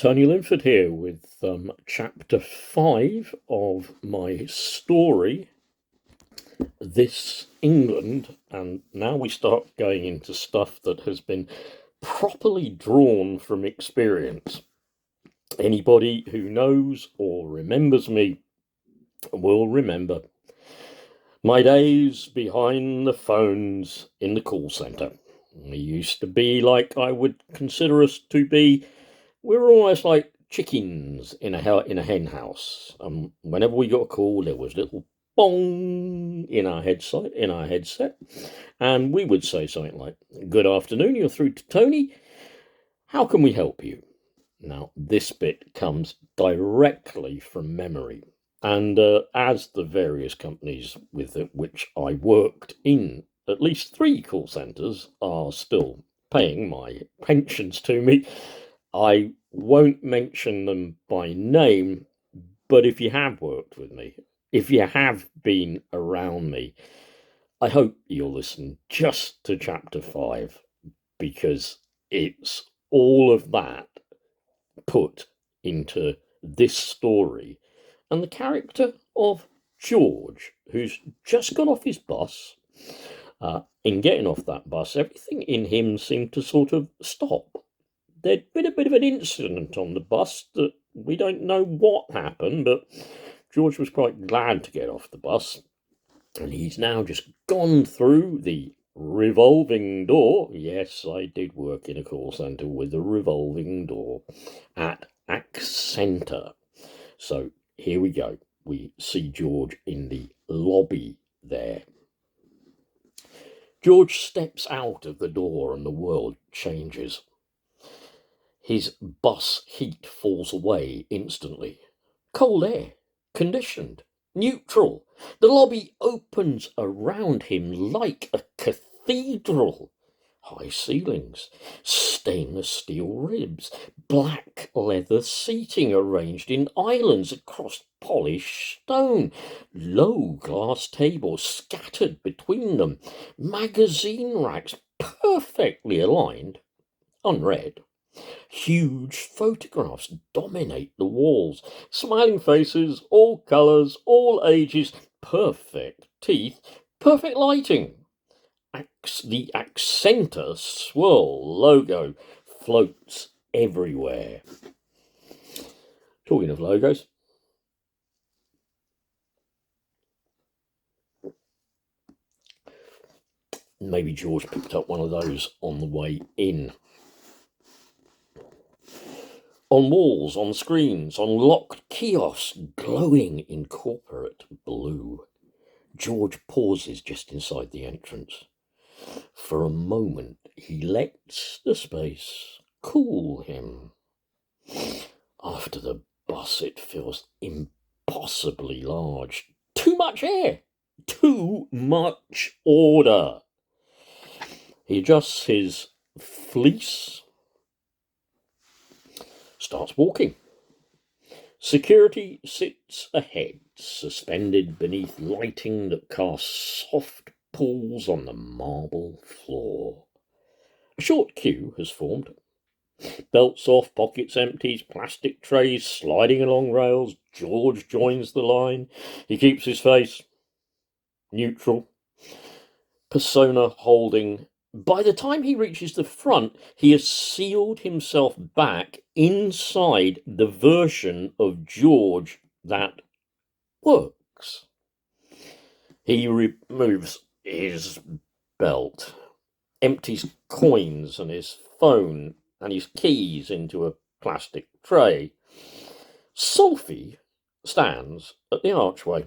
Tony Linford here with chapter 5 of my story, This England. And now we start going into stuff that has been properly drawn from experience. Anybody who knows or remembers me will remember my days behind the phones in the call centre. We used to be like I would consider us to be. We were almost like chickens in a hen house. Whenever we got a call, there was a little bong in our headset, and we would say something like, "Good afternoon, you're through to Tony. How can we help you?" Now, this bit comes directly from memory, and as the various companies with which I worked in, at least 3 call centres are still paying my pensions to me, I won't mention them by name, but if you have worked with me, if you have been around me, I hope you'll listen just to chapter 5, because it's all of that put into this story, and the character of George, who's just got off his bus. In getting off that bus, everything in him seemed to sort of stop. There'd been a bit of an incident on the bus that we don't know what happened, but George was quite glad to get off the bus, and he's now just gone through the revolving door. Yes, I did work in a call centre with a revolving door at ACCENTA. So here we go. We see George in the lobby there. George steps out of the door and the world changes. His bus heat falls away instantly. Cold air, conditioned, neutral. The lobby opens around him like a cathedral. High ceilings, stainless steel ribs, black leather seating arranged in islands across polished stone, low glass tables scattered between them, magazine racks perfectly aligned, unread. Huge photographs dominate the walls. Smiling faces, all colours, all ages, perfect teeth, perfect lighting. The ACCENTA swirl logo floats everywhere. Talking of logos, maybe George picked up one of those on the way in. On walls, on screens, on locked kiosks, glowing in corporate blue. George pauses just inside the entrance. For a moment, he lets the space cool him. After the bus, it feels impossibly large. Too much air. Too much order. He adjusts his fleece, starts walking. Security sits ahead, suspended beneath lighting that casts soft pools on the marble floor. A short queue has formed. Belts off, pockets empties, plastic trays sliding along rails. George joins the line. He keeps his face neutral, persona holding. By the time he reaches the front, he has sealed himself back inside the version of George that works. He removes his belt, empties coins and his phone and his keys into a plastic tray. Sophie stands at the archway,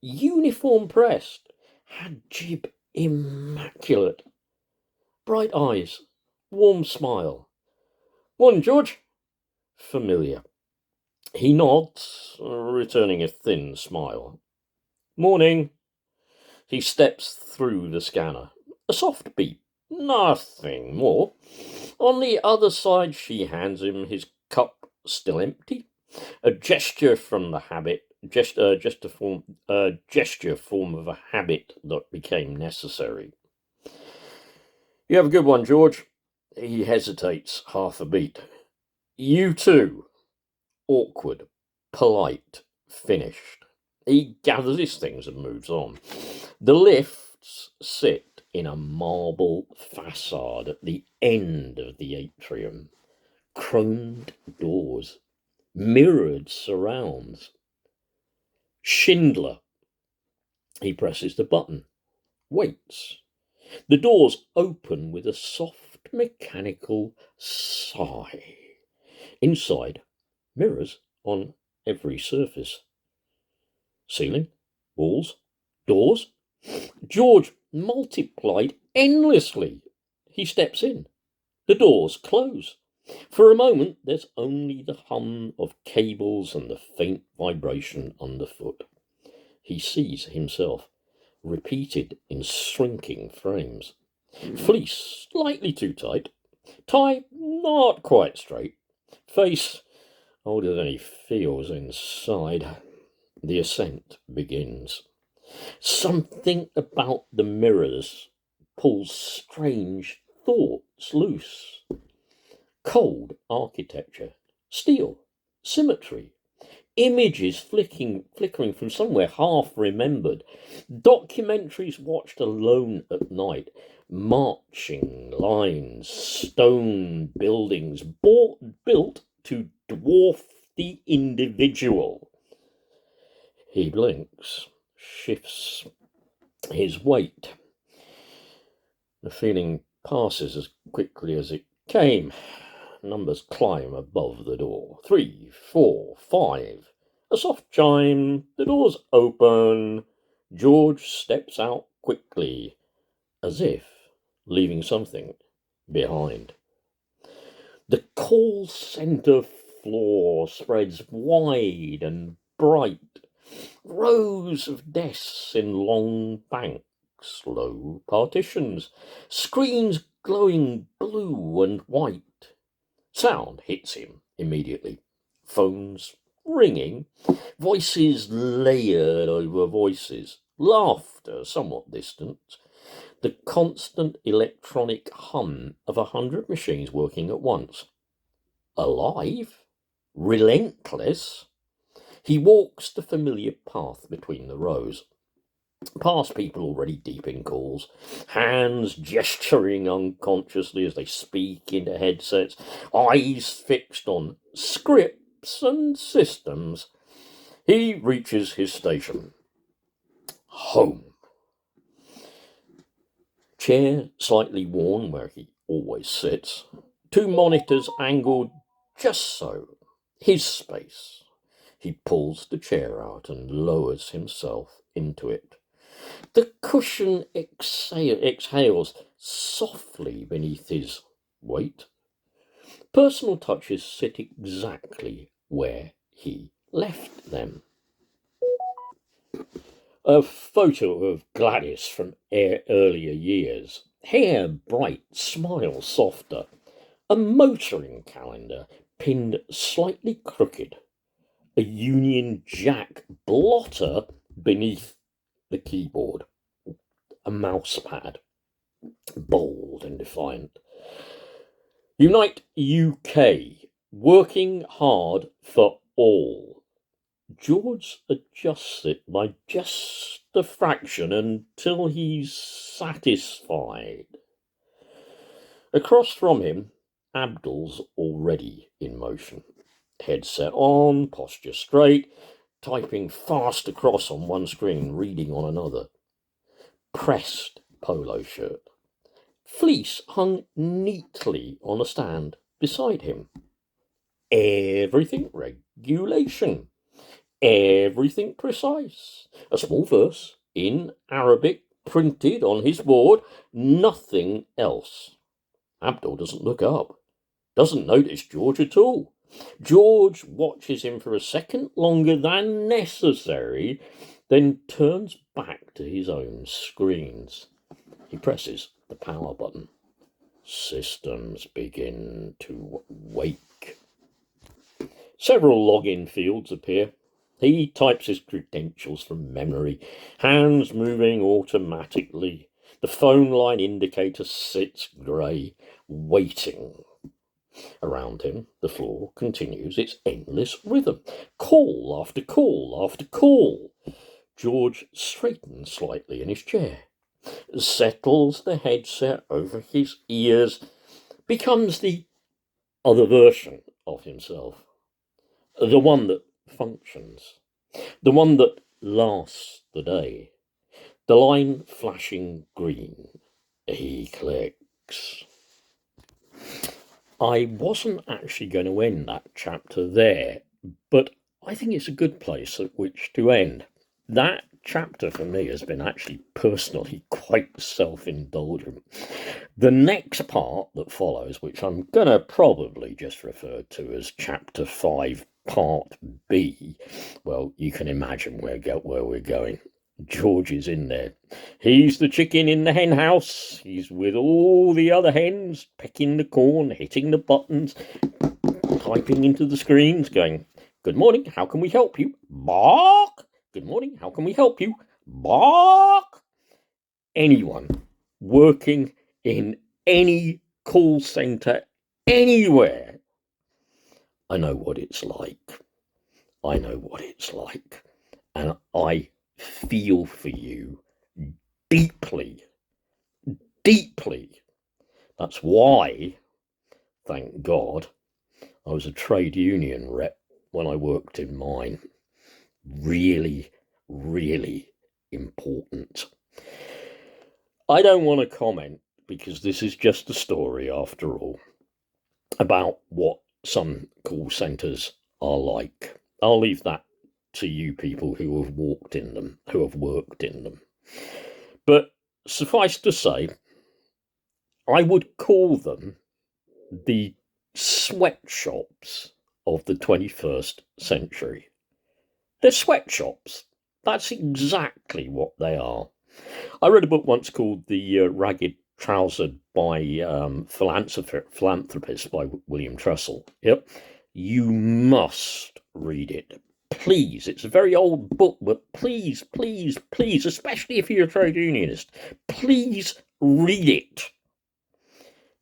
uniform pressed, her jib immaculate. Bright eyes, warm smile. "Morning, George." Familiar. He nods, returning a thin smile. "Morning." He steps through the scanner. A soft beep. Nothing more. On the other side, she hands him his cup, still empty. A gesture from the habit, gesture form of a habit that became necessary. "You have a good one, George." He hesitates half a beat. You too. Awkward, polite, finished. He gathers his things and moves on. The lifts sit in a marble facade at the end of the atrium. Chromed doors, mirrored surrounds. Schindler. He presses the button, waits. The doors open with a soft mechanical sigh. Inside, mirrors on every surface. Ceiling, walls, doors. George multiplied endlessly. He steps in. The doors close. For a moment, there's only the hum of cables and the faint vibration underfoot. He sees himself, repeated in shrinking frames. Fleece slightly too tight, tie not quite straight, face older than he feels inside. The ascent begins. Something about the mirrors pulls strange thoughts loose. Cold architecture, steel, symmetry, images flickering from somewhere half remembered, documentaries watched alone at night, marching lines, stone buildings built to dwarf the individual. He blinks, shifts his weight. The feeling passes as quickly as it came. Numbers climb above the door. 3, 4, 5. A soft chime. The doors open. George steps out quickly, as if leaving something behind. The call centre floor spreads wide and bright. Rows of desks in long banks, low partitions, screens glowing blue and white. Sound hits him immediately. Phones ringing, voices layered over voices, laughter somewhat distant, the constant electronic hum of 100 machines working at once. Alive? Relentless? He walks the familiar path between the rows, past people already deep in calls, hands gesturing unconsciously as they speak into headsets, eyes fixed on scripts and systems. He reaches his station. Home. Chair slightly worn where he always sits. 2 monitors angled just so. His space. He pulls the chair out and lowers himself into it. The cushion exhales softly beneath his weight. Personal touches sit exactly where he left them. A photo of Gladys from earlier years. Hair bright, smile softer. A motoring calendar pinned slightly crooked. A Union Jack blotter beneath the keyboard. A mouse pad, bold and defiant. Unite UK, working hard for all. George adjusts it by just a fraction until he's satisfied. Across from him, Abdul's already in motion. Headset on, posture straight, typing fast across on one screen, reading on another. Pressed polo shirt. Fleece hung neatly on a stand beside him. Everything regulation. Everything precise. A small verse in Arabic printed on his board. Nothing else. Abdul doesn't look up. Doesn't notice George at all. George watches him for a second longer than necessary, then turns back to his own screens. He presses the power button. Systems begin to wake. Several login fields appear. He types his credentials from memory, hands moving automatically. The phone line indicator sits grey, waiting. Around him, the floor continues its endless rhythm. Call after call after call. George straightens slightly in his chair, settles the headset over his ears, becomes the other version of himself, the one that functions, the one that lasts the day. The line flashing green. He clicks. I wasn't actually going to end that chapter there, but I think it's a good place at which to end. That chapter for me has been actually personally quite self-indulgent. The next part that follows, which I'm going to probably just refer to as chapter 5, part B, well, you can imagine where we're going. George is in there. He's the chicken in the hen house. He's with all the other hens, pecking the corn, hitting the buttons, typing into the screens, going, "Good morning, how can we help you?" Bark! "Good morning, how can we help you?" Bark! Anyone working in any call centre anywhere, I know what it's like. I know what it's like. And I feel for you deeply, deeply. That's why, thank God, I was a trade union rep when I worked in mine. Really, really important. I don't want to comment, because this is just a story after all, about what some call centres are like. I'll leave that to you people who have walked in them, who have worked in them. But suffice to say, I would call them the sweatshops of the 21st century. They're sweatshops. That's exactly what they are. I read a book once called The Ragged Trouser by Philanthropist by William Trussell. Yep. You must read it. Please. It's a very old book, but please, please, please, especially if you're a trade unionist, please read it.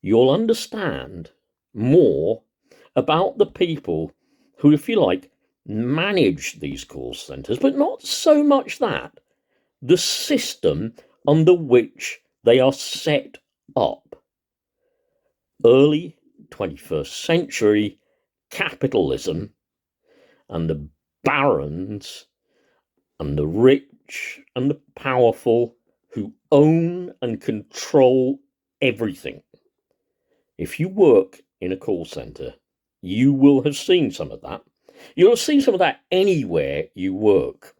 You'll understand more about the people who, if you like, manage these call centres, but not so much that, the system under which they are set up. Early 21st century capitalism and the barons and the rich and the powerful who own and control everything. If you work in a call centre, you will have seen some of that. You'll have seen some of that anywhere you work,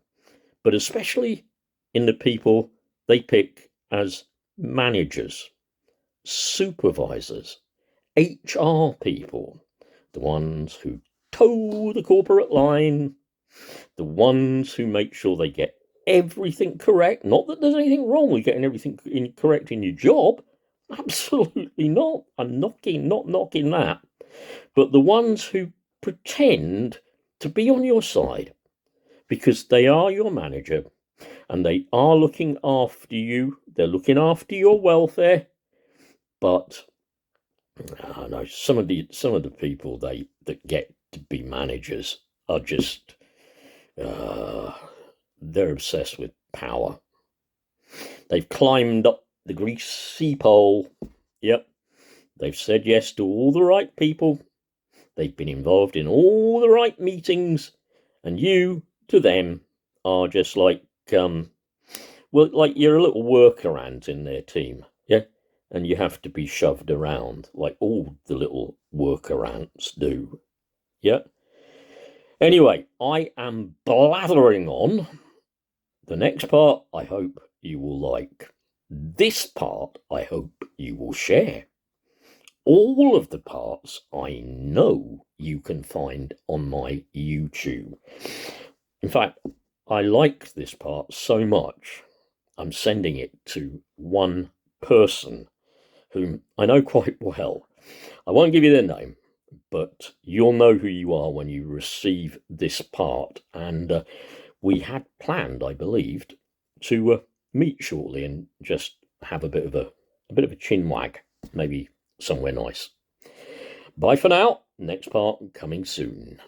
but especially in the people they pick as managers, supervisors, HR people, the ones who toe the corporate line, the ones who make sure they get everything correct. Not that there's anything wrong with getting everything correct in your job. Absolutely not. I'm not knocking that. But the ones who pretend to be on your side because they are your manager and they are looking after you, they're looking after your welfare. But I know some of the people that get to be managers are just they're obsessed with power. They've climbed up the greasy pole. Yep. They've said yes to all the right people. They've been involved in all the right meetings. And you, to them, are just like, like you're a little workaround in their team. Yeah. And you have to be shoved around like all the little workarounds do. Yeah. Anyway, I am blathering on. The next part, I hope you will like. This part, I hope you will share. All of the parts I know you can find on my YouTube. In fact, I like this part so much, I'm sending it to one person whom I know quite well. I won't give you their name, but you'll know who you are when you receive this part. And we had planned, I believed, to meet shortly and just have a bit of a chin wag, maybe somewhere nice. Bye for now. Next part coming soon.